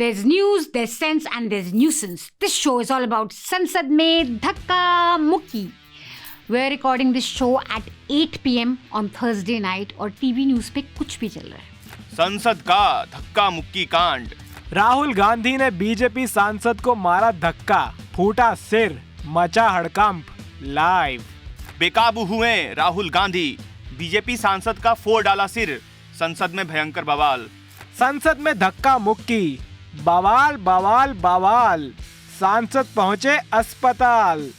There's news, there's sense, and there's nuisance. This show is all about Sansad में धक्का मुक्की. We're recording this show at 8 p.m. on Thursday night और TV news पे कुछ भी चल रहा है. संसद का धक्का मुक्की कांड. राहुल गांधी ने बीजेपी सांसद को मारा धक्का, फूटा सिर, मचा हड़कंप. लाइव. बेकाबू हुए राहुल गांधी, बीजेपी सांसद का फोड़ डाला सिर. संसद में भयंकर बवाल. संसद में धक्का मुक्की, बवाल बवाल बवाल. सांसद पहुंचे अस्पताल.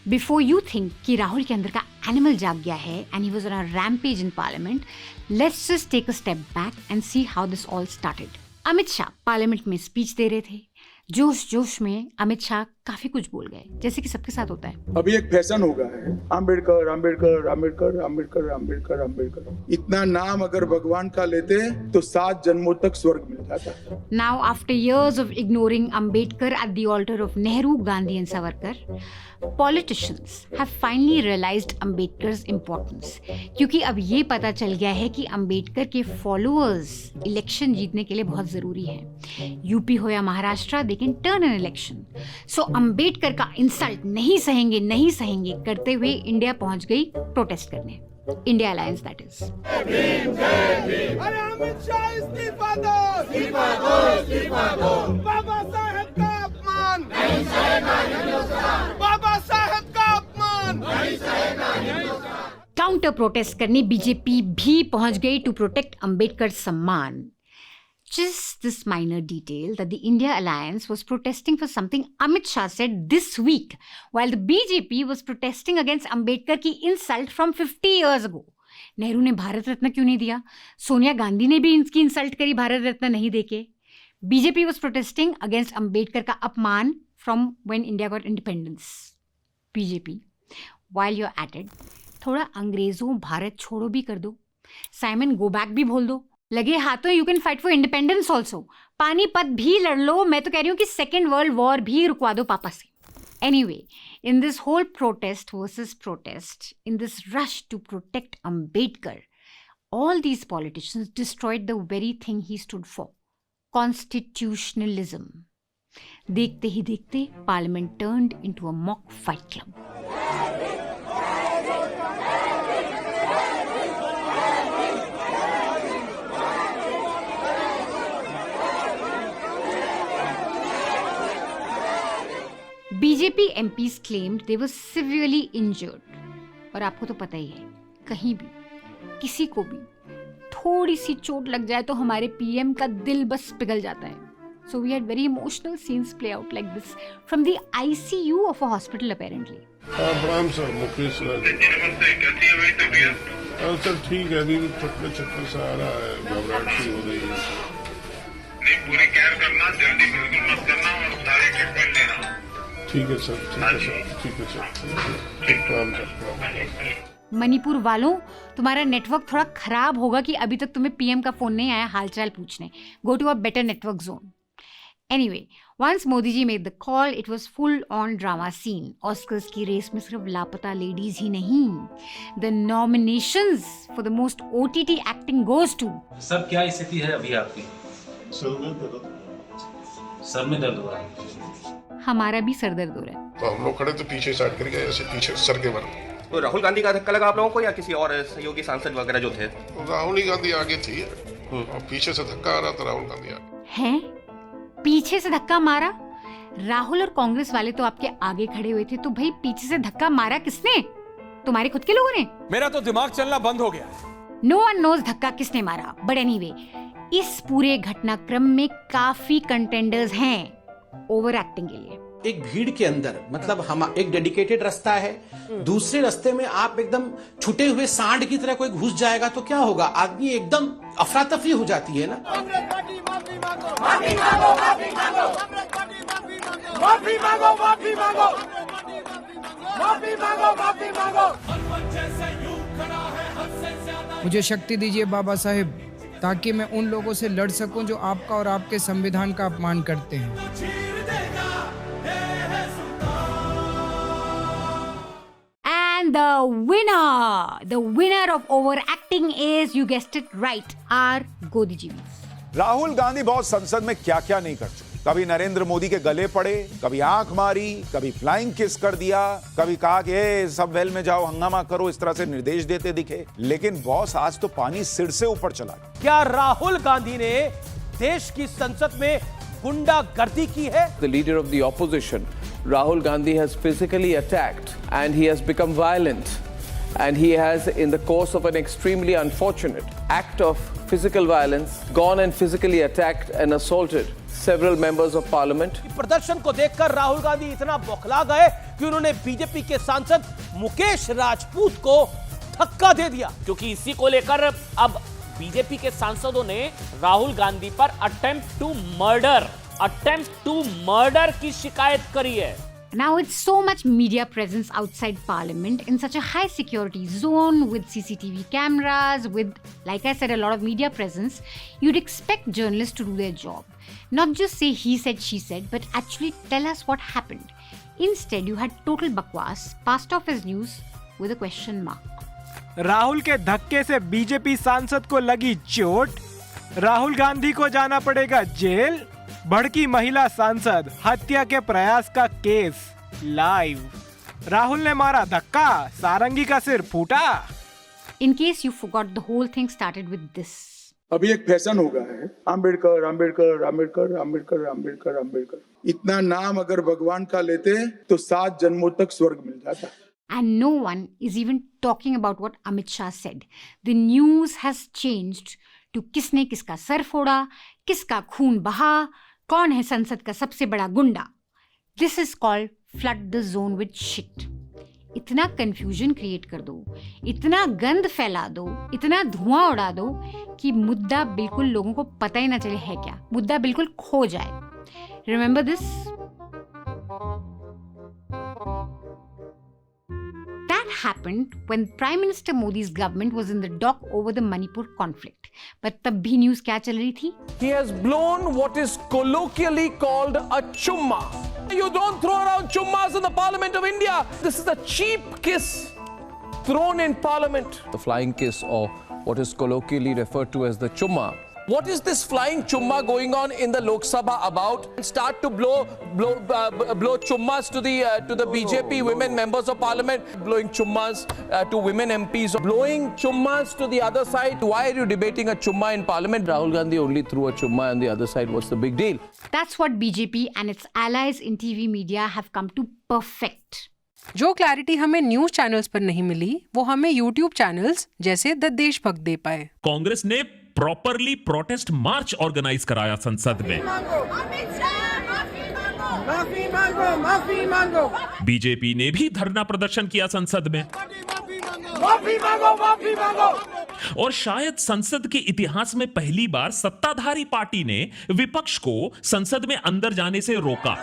Before you think कि राहुल के अंदर का एनिमल जाग गया है and he was on a rampage in parliament, let's just take a step back and see how this all started. Amit Shah parliament में स्पीच दे रहे थे. जोश जोश में अमित शाह काफी कुछ बोल गए, जैसे कि सबके साथ होता है. अभी एक फैशन हो गया है, अम्बेडकर अम्बेडकर अम्बेडकर अम्बेडकर अम्बेडकर अम्बेडकर. इतना नाम अगर भगवान का लेते तो 7 जन्मों तक स्वर्ग मिल जाता. Now after years of ignoring Ambedkar at the altar of Nehru, Gandhi and Savarkar, politicians have finally realized Ambedkar's importance. क्योंकि अब ये पता चल गया है कि अंबेडकर के फॉलोअर्स इलेक्शन जीतने के लिए बहुत जरूरी है. यूपी हो या Maharashtra, they can turn an election. So Ambedkar का इंसल्ट नहीं सहेंगे करते हुए इंडिया पहुंच गई प्रोटेस्ट करने. India alliance that is. अरे अमित शाह इस्तीफा दो. बाबा साहेब का अपमान नहीं सहेगा हिंदुस्तान. बाबा साहेब का अपमान नहीं सहेगा हिंदुस्तान. काउंटर प्रोटेस्ट करने बीजेपी भी पहुंच गई टू प्रोटेक्ट अंबेडकर सम्मान. Just this minor detail that the India Alliance was protesting for something Amit Shah said this week while the BJP was protesting against Ambedkar की insult from 50 years ago. Nehru ने भारत रत्न क्यों नहीं दिया? सोनिया गांधी ने भी इनकी इंसल्ट करी भारत रत्न नहीं देके. BJP was protesting against Ambedkar का अपमान from when India got independence. BJP, while you're at it, थोड़ा अंग्रेजों भारत छोड़ो भी कर दो. साइमन गो बैक भी बोल दो. लगे हाथों you can fight for independence also. Panipat भी लड़ लो. मैं तो कह रही हूँ कि सेकेंड वर्ल्ड वॉर भी रुकवा दो पापा से. Anyway, in this whole protest versus protest, in this rush to protect Ambedkar, all these politicians destroyed the very thing he stood for, constitutionalism. देखते ही देखते parliament turned into a mock fight club. BJP MPs claimed they were severely injured. और आपको तो पता ही है, कहीं भी किसी को भी थोड़ी सी चोट लग जाए तो हमारे PM का दिल बस पिघल जाता है. So we had very emotional scenes play out like this from the ICU of a hospital apparently. प्रणाम सर, मुकेश राज. नमस्ते, कैसी है भाई तबीयत? सर ठीक है, अभी भी छटपट सा आ रहा है, घबराहट सी हो रही है. नहीं, पूरी केयर करना, जल्दी बिल्कुल मत करना और सारे ट्रीटमेंट लेना. ठीक है सर, ठीक है सर. प्रणाम सर. मणिपुर वालों, तुम्हारा नेटवर्क थोड़ा खराब होगा कि अभी तक तुम्हें PM का फोन नहीं आया हालचाल पूछने. Go to a better network zone. Anyway, once Modi ji made the call, it was full on drama scene. Oscars की रेस में सिर्फ लापता लेडीज ही नहीं, the nominations for the most OTT acting goes to. Sir क्या स्थिति है अभी आपकी? सर में दर्द हो रहा है. हमारा भी सर दर्द हो रहा है. तो हम लोग खड़े तो पीछे साइड करके ऐसे पीछे सर के बल. तो राहुल गांधी का धक्का लगा आप लोगों को या किसी और सहयोगी सांसद वगैरह जो थे? राहुल ही गांधी आगे थी और पीछे से धक्का आ रहा था. राहुल गांधी आगे हैं? पीछे से धक्का मारा? राहुल और कांग्रेस वाले तो आपके आगे खड़े हुए थे, तो भाई पीछे से धक्का मारा किसने? तुम्हारे खुद के लोगों ने? मेरा तो दिमाग चलना बंद हो गया. नो वन नोज धक्का किसने मारा. बट एनीवे, इस पूरे घटनाक्रम में काफी कंटेंडर्स हैं ओवर एक्टिंग के लिए. एक भीड़ के अंदर, मतलब हम एक डेडिकेटेड रास्ता है, दूसरे रास्ते में आप एकदम छुटे हुए सांड की तरह कोई घुस जाएगा तो क्या होगा? आदमी एकदम अफरा तफरी हो जाती है ना. मुझे शक्ति दीजिए बाबा साहेब, ताकि मैं उन लोगों से लड़ सकूं जो आपका और आपके संविधान का अपमान करते हैं. And the winner of overacting is, you guessed it right, our Godi Ji. Rahul Gandhi बहुत संसद में क्या क्या नहीं कर चुके। कभी नरेंद्र मोदी के गले पड़े, कभी आंख मारी, कभी फ्लाइंग किस कर दिया, कभी कहा कि सब वेल में जाओ, हंगामा करो, इस तरह से निर्देश देते दिखे। लेकिन बॉस आज तो पानी सिर से ऊपर चला गया। क्या राहुल गांधी ने देश की संसद में गुंडागर्दी की है? The leader of the opposition, Rahul Gandhi, has physically attacked and he has become violent. And he has, in the course of an extremely unfortunate act of physical violence, gone and physically attacked and assaulted several members of parliament. प्रदर्शन को देखकर राहुल गांधी इतना बौखला गए कि उन्होंने BJP के सांसद मुकेश राजपूत को धक्का दे दिया। क्योंकि इसी को लेकर अब बीजेपी के सांसदों ने राहुल गांधी पर अटेम्प्ट टू मर्डर की शिकायत करी है। Now it's so much media presence outside Parliament in such a high security zone with CCTV cameras, with, like I said, a lot of media presence. You'd expect journalists to do their job. Not just say he said, she said, but actually tell us what happened. Instead, you had total bakwas passed off as news with a question mark. Rahul के धक्के से BJP सांसद को लगी चोट, राहुल गांधी को जाना पड़ेगा जेल, भड़की महिला सांसद, हत्या के प्रयास का केस लाइव, राहुल ने मारा धक्का, सारंगी का सिर फूटा। In case you forgot, the whole thing started with this. अभी एक फैशन हो गया है, अंबेडकर अंबेडकर अंबेडकर अंबेडकर अंबेडकर अंबेडकर। इतना नाम अगर भगवान का लेते तो 7 जन्मों तक स्वर्ग मिल जाता। And no one is even talking about what Amit Shah said. The news has changed to किसने किसका सर फोड़ा, किसका खून बहा, कौन है संसद का सबसे बड़ा गुंडा। This is called flood the zone with shit. इतना कंफ्यूजन क्रिएट कर दो, इतना गंद फैला दो, इतना धुआं उड़ा दो कि मुद्दा बिल्कुल लोगों को पता ही ना चले है क्या, मुद्दा बिल्कुल खो जाए। Remember this? That happened when Prime Minister Modi's government was in the dock over the Manipur conflict. But तब भी न्यूज़ क्या चल रही थी? He has blown what is colloquially called a chumma. You don't throw around chummas in the Parliament of India. This is a cheap kiss thrown in Parliament. The flying kiss, or what is colloquially referred to as the chumma. What is this flying chumma going on in the Lok Sabha about? Start to blow chummas to the BJP women members of Parliament, blowing chummas to women MPs, blowing chummas to the other side. Why are you debating a chumma in Parliament? Rahul Gandhi only threw a chumma on the other side. What's the big deal? That's what BJP and its allies in TV media have come to perfect. जो clarity हमें news channels पर नहीं मिली, वो हमें YouTube channels जैसे the देशभक्त दे पाए। कांग्रेस ने प्रॉपरली प्रोटेस्ट मार्च ऑर्गेनाइज कराया संसद में। माफी मांगो। बीजेपी ने भी धरना प्रदर्शन किया संसद में। माफी मांगो। और शायद संसद के इतिहास में पहली बार सत्ताधारी पार्टी ने विपक्ष को संसद में अंदर जाने से रोका।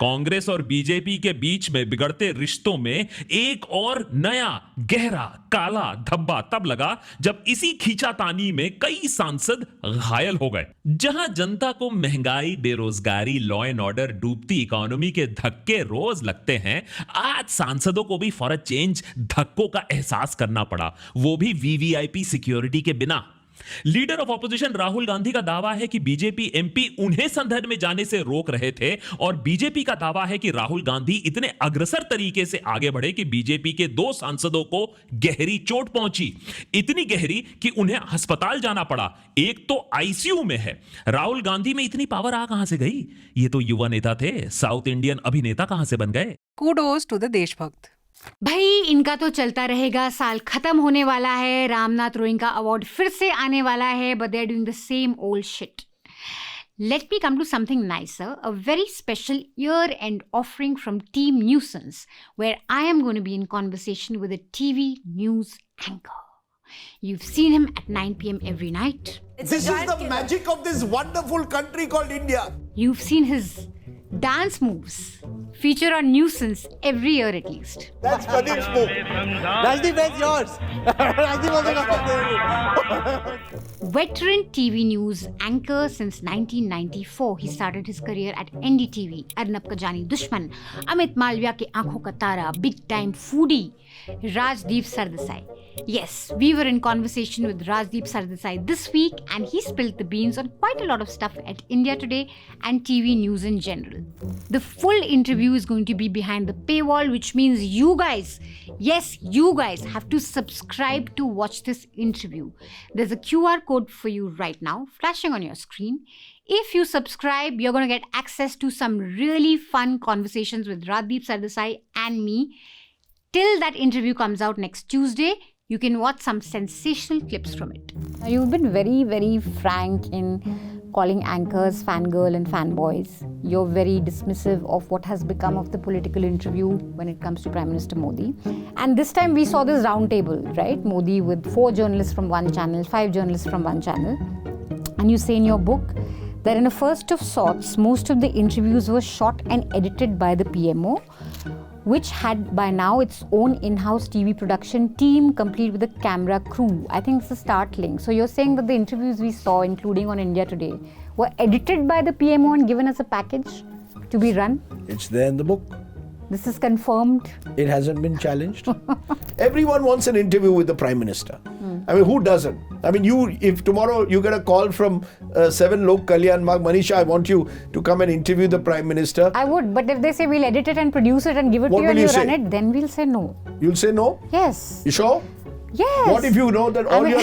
कांग्रेस और बीजेपी के बीच में बिगड़ते रिश्तों में एक और नया गहरा काला धब्बा तब लगा जब इसी खींचातानी में कई सांसद घायल हो गए। जहां जनता को महंगाई, बेरोजगारी, लॉ एंड ऑर्डर, डूबती इकोनॉमी के धक्के रोज लगते हैं, आज सांसदों को भी फॉर अ चेंज धक्कों का एहसास करना पड़ा, वो भी वीवीआईपी सिक्योरिटी के बिना। Leader of opposition Rahul Gandhi का दावा है कि बीजेपी एमपी उन्हें संसद में जाने से रोक रहे थे, और बीजेपी का दावा है कि राहुल गांधी इतने अग्रसर तरीके से आगे बढ़े कि बीजेपी के 2 सांसदों को गहरी चोट पहुंची, इतनी गहरी कि उन्हें अस्पताल जाना पड़ा, एक तो आईसीयू में है। राहुल गांधी में इतनी पावर आ कहां से गई? ये तो युवा नेता थे, साउथ इंडियन अभिनेता कहां से बन गए? कूडोज टू द देशभक्त। भाई इनका तो चलता रहेगा, साल खत्म होने वाला है, रामनाथ रोइंका अवार्ड फिर से आने वाला है, but they're doing the same old shit. Let me come to something nicer, a very special year-end offering from Team Nuisance, where I am going to be in conversation with a TV news anchor. You've seen him at 9 p.m. every night. This is the magic of this wonderful country called India. You've seen his dance moves feature on Nuisance every year at least. That's Pradeep's move. Rajdeep, where's yours? Rajdeep also got Veteran TV news anchor since 1994, he started his career at NDTV. Arnab ka jani dushman, Amit Malviya ke aankhon ka tara, big time foodie, Rajdeep Sardesai. Yes, we were in conversation with Rajdeep Sardesai this week and he spilled the beans on quite a lot of stuff at India Today and TV news in general. The full interview is going to be behind the paywall, which means you guys, yes, you guys have to subscribe to watch this interview. There's a QR code for you right now, flashing on your screen. If you subscribe, you're going to get access to some really fun conversations with Rajdeep Sardesai and me. Till that interview comes out next Tuesday, you can watch some sensational clips from it. You've been very, very frank in calling anchors fangirl and fanboys. You're very dismissive of what has become of the political interview when it comes to Prime Minister Modi. And this time we saw this round table, right? Modi with 4 journalists from one channel, 5 journalists from one channel. And you say in your book that in a first of sorts, most of the interviews were shot and edited by the PMO, which had by now its own in-house TV production team complete with a camera crew. I think this is startling. So you're saying that the interviews we saw, including on India Today, were edited by the PMO and given as a package to be run? It's there in the book. This is confirmed. It hasn't been challenged. Everyone wants an interview with the Prime Minister. I mean, who doesn't? I mean, if tomorrow you get a call from 7 Lok Kalyan Marg, Manisha, I want you to come and interview the Prime Minister. I would, but if they say we'll edit it and produce it and give it to you and you run it, then we'll say no. You'll say no? Yes. You sure? Yes. What if you know that all your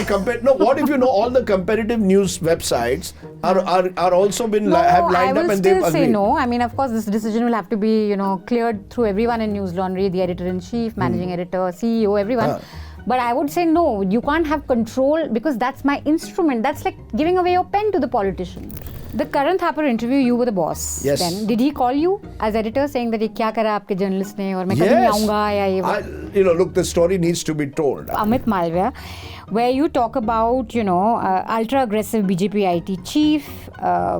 what if you know all the competitive news websites are also been have lined up and they've agreed? I will still say no. I mean, of course, this decision will have to be, cleared through everyone in News Laundry, the editor-in-chief, managing editor, CEO, everyone. But I would say no, you can't have control because that's my instrument. That's like giving away your pen to the politician. The Karan Thapar interview, you were the boss. Yes. Then did he call you as editor saying that ye kya kara aapke journalist ne aur main kabhi nahi aunga ya ye look, the story needs to be told. Amit Malviya, where you talk about, ultra aggressive BJP IT chief.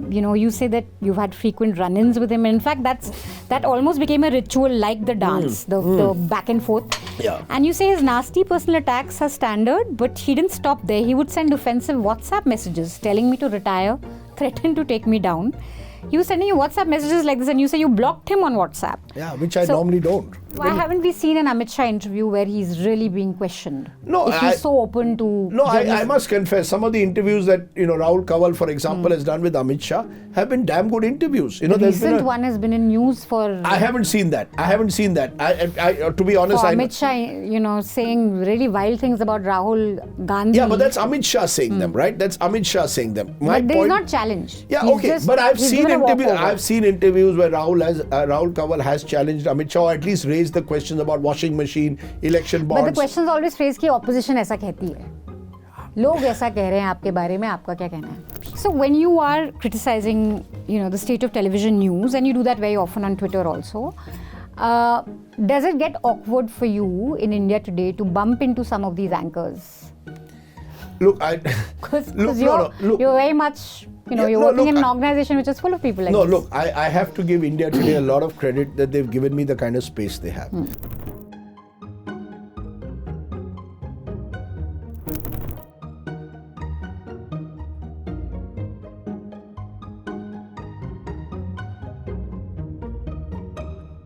You say that you've had frequent run-ins with him. In fact, that almost became a ritual like the dance, the back and forth. Yeah. And you say his nasty personal attacks are standard, but he didn't stop there. He would send offensive WhatsApp messages telling me to retire, threaten to take me down. He was sending you WhatsApp messages like this and you say you blocked him on WhatsApp. Yeah, which I normally don't. Why haven't we seen an Amit Shah interview where he's really being questioned? No, if he's so open to... No, I must confess, some of the interviews that, Rahul Kanwal, for example, has done with Amit Shah have been damn good interviews. The recent one has been in news for... I haven't seen that. I to be honest... For Amit Shah, saying really wild things about Rahul Gandhi. Yeah, but that's Amit Shah saying them, right? That's Amit Shah saying them. But there is not challenge. Yeah, okay. But I've seen interviews where Rahul Kanwal has challenged Amit Shah, or at least raised the questions about washing machine, election bonds. But the questions always raised कि opposition ऐसा कहती है. लोग ऐसा कह रहे हैं आपके बारे में, आपका क्या कहना है? So when you are criticizing, the state of television news, and you do that very often on Twitter also, does it get awkward for you in India Today to bump into some of these anchors? Look, because you're very much, you're working in an organization which is full of people like this. No, look, I have to give India Today a lot of credit that they've given me the kind of space they have.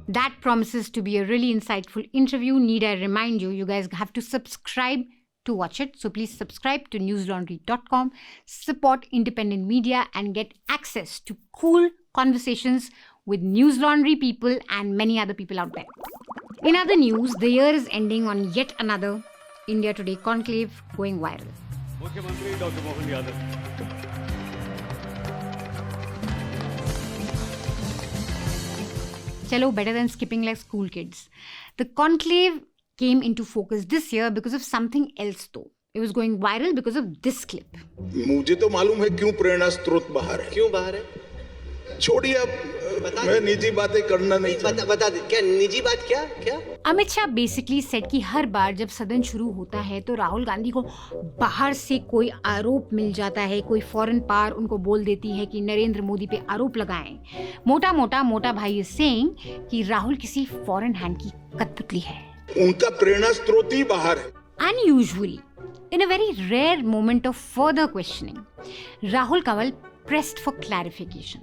That promises to be a really insightful interview. Need I remind you, you guys have to subscribe to watch it. So please subscribe to newslaundry.com, support independent media and get access to cool conversations with News Laundry people and many other people out there. In other news, the year is ending on yet another India Today conclave going viral. Mukhyamantri Dr. Mohan Yadav. Chalo, better than skipping like school kids. The conclave came into focus this year because of something else though. It was going viral because of this clip. मुझे तो मालूम है क्यों प्रेरणा स्रोत बाहर है. क्यों बाहर है? छोड़िए अब, मैं निजी बातें करना नहीं चाहता. बता दे, क्या निजी बात क्या? अमित शाह बेसिकली सेट कि हर बार जब सदन शुरू होता है तो राहुल गांधी को बाहर से कोई आरोप मिल जाता है, कोई फॉरेन पावर उनको बोल देती है कि नरेंद्र मोदी पे आरोप लगाएं. मोटा भाई इज सेइंग कि राहुल किसी फॉरेन हैंड की कठपुतली है. उनका प्रेरणा स्रोत ही बाहर है. Unusually, In a very rare moment of further questioning, Rahul Kanwal pressed for clarification.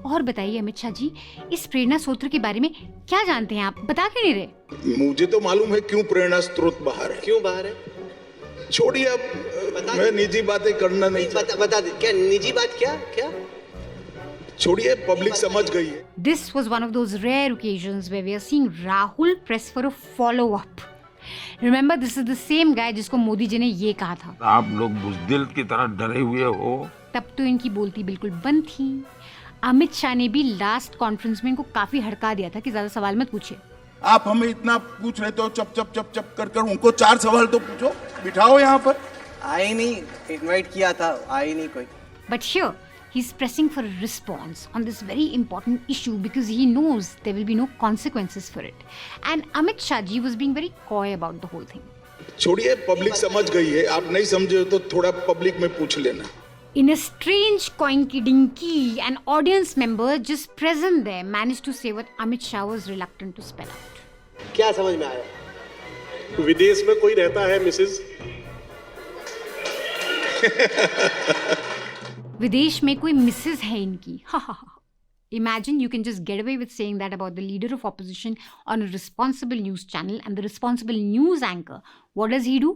और बताइए अमित शाह जी, इस प्रेरणा स्रोत के बारे में क्या जानते हैं आप? बता क्यों नहीं रहे? मुझे तो मालूम है क्यों प्रेरणा स्रोत बाहर है। क्यों बाहर है? छोड़िए, अब मैं निजी बातें करना नहीं बता दे। क्या निजी बात? क्या? छोड़िए, पब्लिक समझ गई है। This was one of those rare occasions where we are seeing Rahul press for a follow-up. Remember, this is the same guy जिसको मोदी जी ने ये कहा था। आप लोग बुज़दिल की तरह डरे हुए हो। तब तो इनकी बोलती बिल्कुल बंद थी। अमित शाह ने भी लास्ट कॉन्फ्रेंस में इनको काफी हड़का दिया था कि ज्यादा सवाल मत पूछिए। आप हमें इतना पूछ रहे तो चप कर उनको 4 सवाल तो पूछो, बिठाओ यहाँ पर। आई नहीं, इनवाइट किया था, आई नहीं कोई। But here, he's pressing for a response on this very important issue because he knows there will be no consequences for it. And Amit Shah ji was being very coy about the whole thing. छोड़िए, public समझ गई है, आप नहीं समझे तो थोड़ा public में पूछ लेना। In a strange coinkydinky, an audience member just present there managed to say what Amit Shah was reluctant to spell out. क्या समझ में आया? विदेश में कोई रहता है मिसेस? विदेश में कोई मिसेस है इनकी। Imagine you can just get away with saying that about the leader of opposition on a responsible news channel, and the responsible news anchor, what does he do?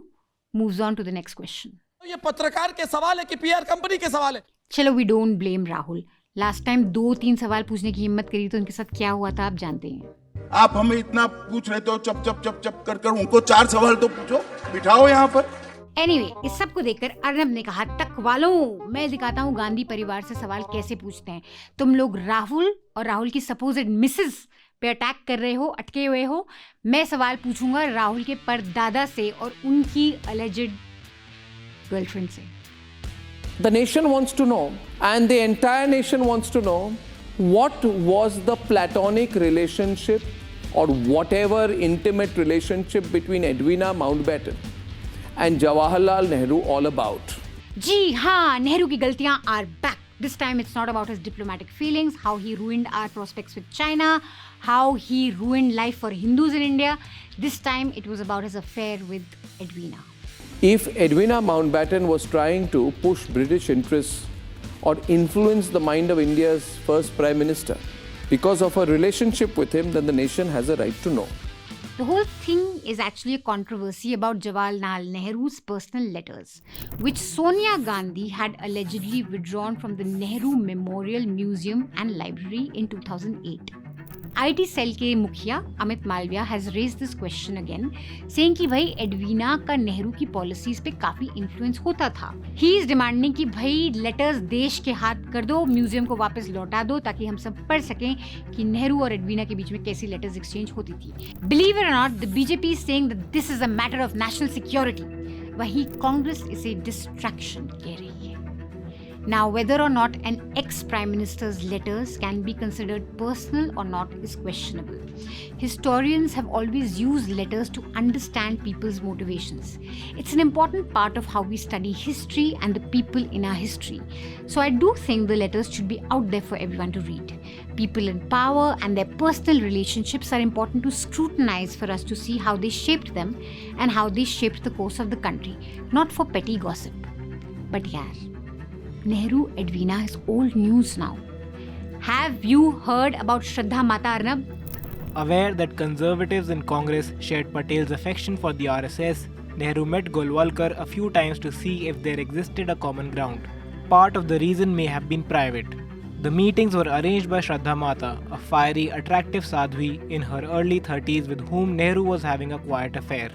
Moves on to the next question. ये पत्रकार के सवाल है कि PR company के सवाल है? चलो, we don't blame Rahul. Last time 2-3 सवाल पूछने की हिम्मत करी तो उनके साथ क्या हुआ था आप जानते हैं। आप हमें इतना पूछ रहे तो चप कर उनको 4 सवाल तो पूछो, बिठाओ यहाँ पर। Anyway, इस सब को देखकर अर्नब ने कहा, तक वालों, मैं दिखाता हूँ गांधी परिवार से सवाल कैसे पूछते हैं। तुम लोग राहुल और राहुल की सपोज्ड मिसेस पे अटैक कर रहे हो, अटके हुए हो। मैं सवाल पूछूंगा राहुल के परदादा से और उनकी alleged गर्लफ्रेंड से। The nation wants to know, and the entire nation wants to know, what was the platonic relationship or whatever intimate relationship between Edwina Mountbatten and Jawaharlal Nehru all about? जी हाँ, नेहरू की गलतियां are back. This time it's not about his diplomatic feelings, how he ruined our prospects with China, how he ruined life for Hindus in India. This time it was about his affair with Edwina. If Edwina Mountbatten was trying to push British interests or influence the mind of India's first Prime Minister because of her relationship with him, then the nation has a right to know. The whole thing is actually a controversy about Jawaharlal Nehru's personal letters, which Sonia Gandhi had allegedly withdrawn from the Nehru Memorial Museum and Library in 2008. IT cell के मुखिया Amit Malviya has raised this question again, saying कि भाई Edwina का नेहरू की policies पे काफी influence होता था। ही इज डिमांडिंग कि भाई लेटर्स देश के हाथ कर दो, म्यूजियम को वापस लौटा दो ताकि हम सब पढ़ सकें कि नेहरू और एडवीना के बीच में कैसी लेटर्स एक्सचेंज होती थी। बिलीव इट और not, the BJP is saying that this is a matter of national security, वहीं कांग्रेस इसे डिस्ट्रैक्शन कह रही है। Now, whether or not an ex-prime minister's letters can be considered personal or not is questionable. Historians have always used letters to understand people's motivations. It's an important part of how we study history and the people in our history. So I do think the letters should be out there for everyone to read. People in power and their personal relationships are important to scrutinize for us to see how they shaped them and how they shaped the course of the country, not for petty gossip. But yeah, Nehru Edwina is old news now. Have you heard about Shraddha Mata Arnab? Aware that conservatives in Congress shared Patel's affection for the RSS, Nehru met Golwalkar a few times to see if there existed a common ground. Part of the reason may have been private. The meetings were arranged by Shraddha Mata, a fiery, attractive sadhvi in her early 30s with whom Nehru was having a quiet affair.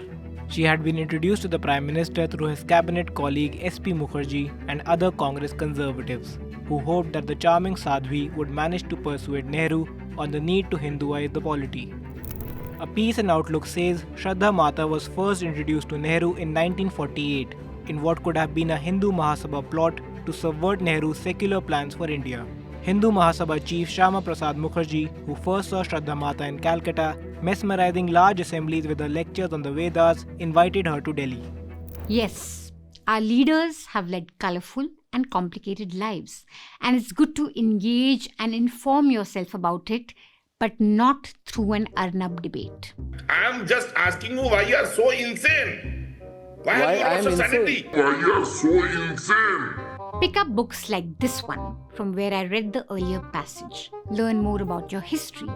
She had been introduced to the Prime Minister through his cabinet colleague S.P. Mukherjee and other Congress conservatives, who hoped that the charming Sadhvi would manage to persuade Nehru on the need to Hinduize the polity. A piece in Outlook says Shraddha Mata was first introduced to Nehru in 1948 in what could have been a Hindu Mahasabha plot to subvert Nehru's secular plans for India. Hindu Mahasabha chief Shyama Prasad Mukherjee, who first saw Shraddha Mata in Calcutta, mesmerizing large assemblies with her lectures on the Vedas, invited her to Delhi. Yes, our leaders have led colorful and complicated lives, and it's good to engage and inform yourself about it, but not through an Arnab debate. I am just asking you why you are so insane. Why I am insanity? insane? Why you are so insane? Pick up books like this one, from where I read the earlier passage. Learn more about your history.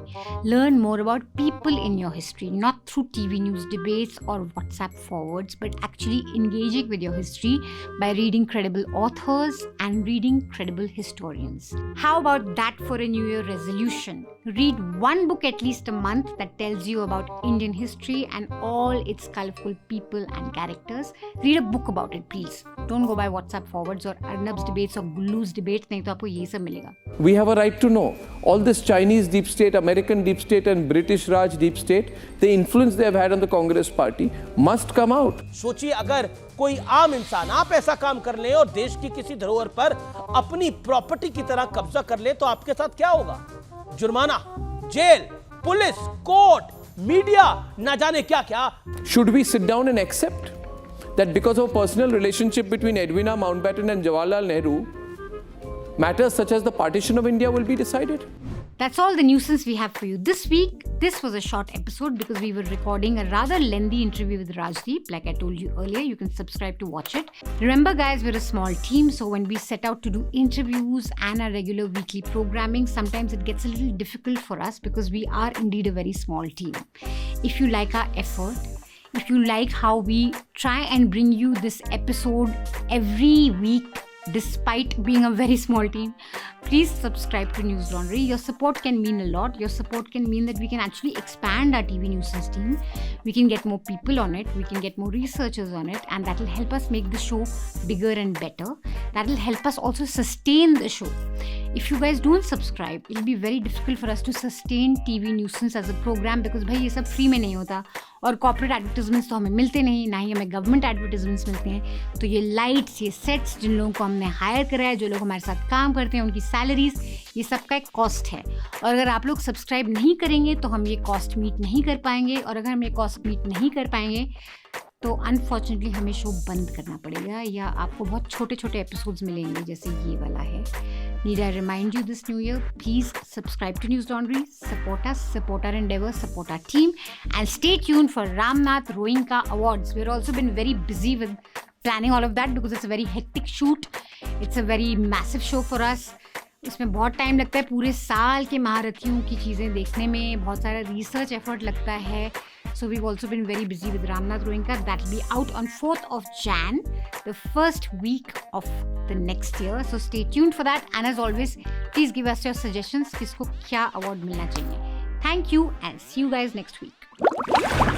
Learn more about people in your history, not through TV news debates or WhatsApp forwards, but actually engaging with your history by reading credible authors and reading credible historians. How about that for a New Year resolution? Read one book at least a month that tells you about Indian history and all its colorful people and characters. Read a book about it, please. Don't go by WhatsApp forwards or Arnab's debates or Gulu's debates, नहीं तो आपको ये सब मिलेगा. We have a right to know. All this Chinese deep state, American deep state and British Raj deep state, the influence they have had on the Congress party must come out. सोचिए अगर कोई आम इंसान आप ऐसा काम कर ले और देश की किसी धरोहर पर अपनी प्रॉपर्टी की तरह कब्जा कर ले तो आपके साथ क्या होगा? जुर्माना, जेल, पुलिस, कोर्ट, मीडिया, ना जाने क्या क्या. Should we sit down and accept that because of a personal relationship between Edwina Mountbatten and Jawaharlal Nehru, matters such as the partition of India will be decided? That's all the nuisance we have for you this week. This was a short episode because we were recording a rather lengthy interview with Rajdeep. Like I told you earlier, you can subscribe to watch it. Remember guys, we're a small team, so when we set out to do interviews and our regular weekly programming, sometimes it gets a little difficult for us because we are indeed a very small team. If you like our effort, if you like how we try and bring you this episode every week, despite being a very small team, please subscribe to News Laundry. Your support can mean a lot. Your support can mean that we can actually expand our TV Nuisance team. We can get more people on it. We can get more researchers on it. And that will help us make the show bigger and better. That will help us also sustain the show. If you guys don't subscribe, it will be very difficult for us to sustain TV Nuisance as a program because भाई ये सब free में नहीं होता और corporate advertisements तो हमें मिलते नहीं, ना ही हमें government advertisements मिलते हैं. तो ये lights, ये sets, जिन लोगों को हमने hire करा है, जो लोग हमारे साथ काम करते हैं, उनकी salaries, ये सब का एक cost है. और अगर आप लोग subscribe नहीं करेंगे तो हम ये cost meet नहीं कर पाएंगे और अगर हम ये cost meet नहीं कर पाएंगे तो अनफॉर्चुनेटली हमें शो बंद करना पड़ेगा या आपको बहुत छोटे छोटे एपिसोड्स मिलेंगे जैसे ये वाला है. Need I remind you this new year, please subscribe to News Laundry, support us, support our endeavor, support our team and stay tuned for Ramnath Roinka Awards. We've also been very busy with planning all of that because it's a very hectic shoot. It's a very massive show for us. इसमें बहुत time लगता है पूरे साल के महारथियों की चीज़ें देखने में बहुत सारा रिसर्च एफर्ट लगता है. So we've also been very busy with Ramnath Roinka. That will be out on 4th of Jan, the first week of the next year. So stay tuned for that. And as always, please give us your suggestions. किसको क्या award मिलना चाहिए. Thank you and see you guys next week.